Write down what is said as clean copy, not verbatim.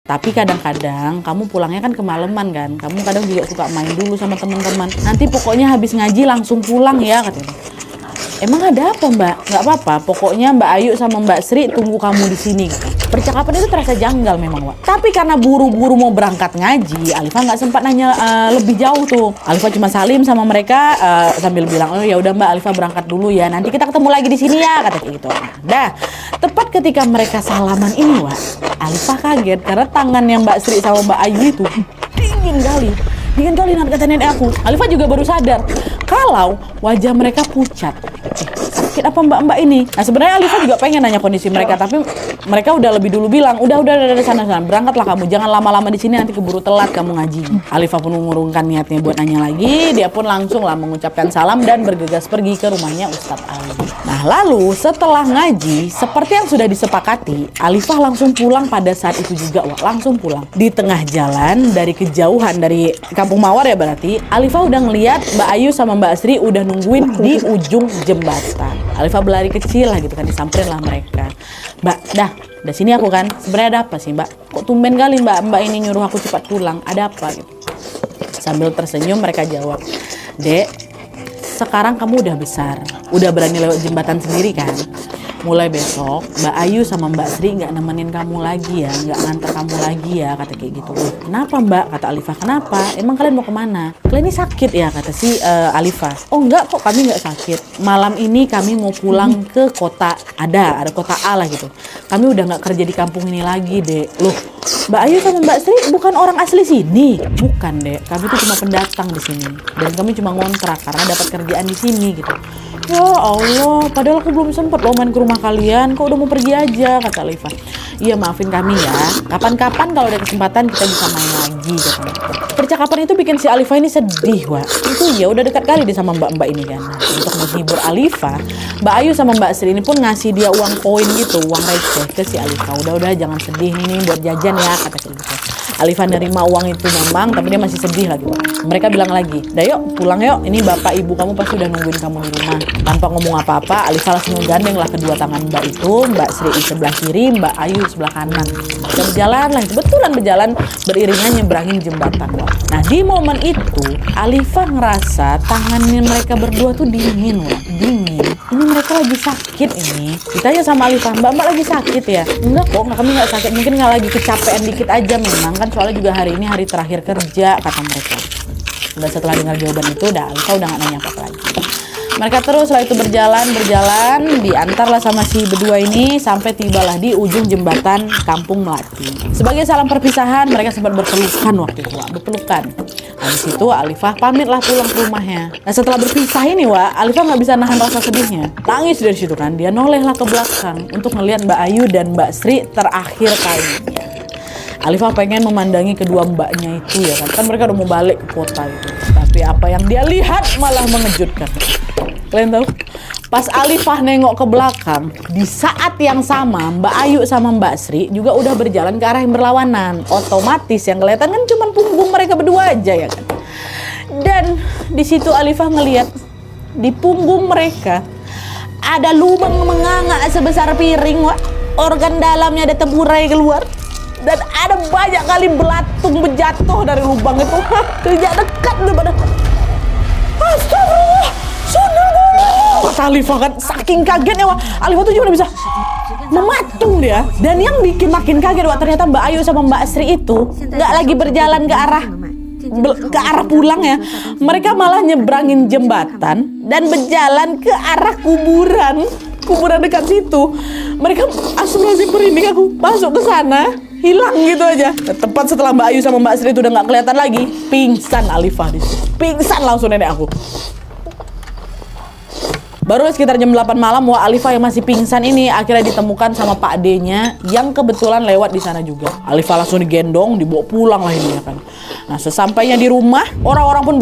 Tapi kadang-kadang kamu pulangnya kan kemalaman kan. Kamu kadang juga suka main dulu sama teman-teman. Nanti pokoknya habis ngaji langsung pulang ya katanya. Emang ada apa Mbak? Nggak apa-apa. Pokoknya Mbak Ayu sama Mbak Sri tunggu kamu di sini. Percakapan itu terasa janggal memang, Wak. Tapi karena buru-buru mau berangkat ngaji, Alifah nggak sempat nanya lebih jauh tuh. Alifah cuma salim sama mereka sambil bilang, oh ya udah Mbak, Alifah berangkat dulu ya. Nanti kita ketemu lagi di sini ya, kata gitu. Dah, tepat ketika mereka salaman ini, Wak, Alifah kaget karena tangan yang Mbak Sri sama Mbak Ayu itu dingin kali kata nenek aku. Alifah juga baru sadar kalau wajah mereka pucat. Sakit apa mbak-mbak ini? Nah sebenarnya Alifah juga pengen nanya kondisi mereka, tapi mereka udah lebih dulu bilang, udah sana berangkatlah kamu, jangan lama-lama di sini nanti keburu telat kamu ngaji. Alifah pun mengurungkan niatnya buat nanya lagi. Dia pun langsung lah mengucapkan salam dan bergegas pergi ke rumahnya Ustadz Ali. Nah lalu setelah ngaji, seperti yang sudah disepakati, Alifah langsung pulang pada saat itu juga, Wak. Langsung pulang. Di tengah jalan dari kejauhan dari Kampung Mawar ya berarti, Alifah udah ngeliat Mbak Ayu sama Mbak Sri udah nungguin di ujung jembatan. Alifah berlari kecil lah gitu kan, disamperin lah mereka. Mbak, dah sini aku kan. Sebenarnya ada apa sih Mbak? Kok tumben kali Mbak ini nyuruh aku cepat pulang? Ada apa gitu? Sambil tersenyum mereka jawab, Dek, sekarang kamu udah besar, udah berani lewat jembatan sendiri kan? Mulai besok Mbak Ayu sama Mbak Sri nggak nemenin kamu lagi ya, nggak nganter kamu lagi ya, kata kayak gitu. Kenapa Mbak? Kata Alifah. Kenapa? Emang kalian mau kemana? Kalian ini sakit ya, kata si Alifah. Oh enggak kok, kami nggak sakit. Malam ini kami mau pulang ke kota, ada kota A lah gitu. Kami udah nggak kerja di kampung ini lagi, Dek. Loh, Mbak Ayu sama Mbak Sri bukan orang asli sini? Bukan, Dek. Kami tuh cuma pendatang di sini dan kami cuma ngontrak karena dapat kerjaan di sini gitu. Ya Allah, padahal aku belum sempat loh main ke rumah kalian. Kok udah mau pergi aja, kata Alifah. Iya maafin kami ya. Kapan-kapan kalau ada kesempatan kita bisa main lagi, katanya. Percakapan itu bikin si Alifah ini sedih, Wak. Itu ya udah dekat kali dia sama mbak-mbak ini kan. Nah, untuk menghibur Alifah, Mbak Ayu sama Mbak Sri ini pun ngasih dia uang koin gitu, uang receh ke si Alifah. Udah jangan sedih nih buat jajan ya, kata si Alifah. Alifah nerima uang itu memang, tapi dia masih sedih lagi, Wak. Mereka bilang lagi, dah yuk pulang yuk. Ini bapak ibu kamu pasti udah nungguin kamu di rumah. Tanpa ngomong apa-apa, Alifah langsung menggandeng lah kedua tangan Mbak itu, Mbak Sri di sebelah kiri, Mbak Ayu di sebelah kanan. Dan berjalan lah, kebetulan berjalan beriringan nyebrangin jembatan. Wak. Nah di momen itu, Alifah ngerasa tangannya mereka berdua tuh dingin, Wak. Dingin. Ini mereka lagi sakit ini. Ditanya sama Alifah, mbak lagi sakit ya? Enggak kok, kami nggak sakit. Mungkin nggak lagi kecapean dikit aja memang kan, soalnya juga hari ini hari terakhir kerja, kata mereka. Udah setelah dengar jawaban itu, Alifah udah nggak nanya apa-apa lagi. Mereka terus setelah itu berjalan, diantarlah sama si berdua ini sampai tibalah di ujung jembatan Kampung Melati. Sebagai salam perpisahan, mereka sempat berpelukan waktu itu, Wak. Berpelukan. Habis itu Alifah pamitlah pulang ke rumahnya. Nah setelah berpisah ini, Wak, Alifah nggak bisa nahan rasa sedihnya. Nangis dari situ kan, dia nolehlah ke belakang untuk melihat Mbak Ayu dan Mbak Sri terakhir kalinya. Alifah pengen memandangi kedua mbaknya itu ya kan mereka udah mau balik ke kota itu. Tapi apa yang dia lihat malah mengejutkan. Kalian tahu? Pas Alifah nengok ke belakang, di saat yang sama Mbak Ayu sama Mbak Sri juga udah berjalan ke arah yang berlawanan. Otomatis yang kelihatan kan cuma punggung mereka berdua aja ya kan. Dan di situ Alifah ngelihat di punggung mereka ada lubang menganga sebesar piring, Wak. Organ dalamnya ada teburai keluar. Dan ada banyak kali belatung berjatuh dari lubang itu. Sejak dekat tuh pada. Astagfirullah, subhanallah. Kata Alifah kan saking kagetnya, Wak. Alifah tuh cuma bisa mematung dia. Dan yang bikin makin kaget, Wak, ternyata Mbak Ayu sama Mbak Sri itu nggak lagi berjalan ke arah pulang ya. Mereka malah nyebrangin jembatan dan berjalan ke arah kuburan dekat situ. Mereka asal-asal merinding, aku masuk ke sana hilang gitu aja. Tepat setelah Mbak Ayu sama Mbak Sri itu udah nggak kelihatan lagi, pingsan Alifah di situ. Pingsan langsung nenek aku. Baru sekitar jam 8 malam, Wak, Alifah yang masih pingsan ini akhirnya ditemukan sama Pak D-nya yang kebetulan lewat di sana juga. Alifah langsung digendong, dibawa pulang lah ini ya kan. Nah sesampainya di rumah, orang-orang pun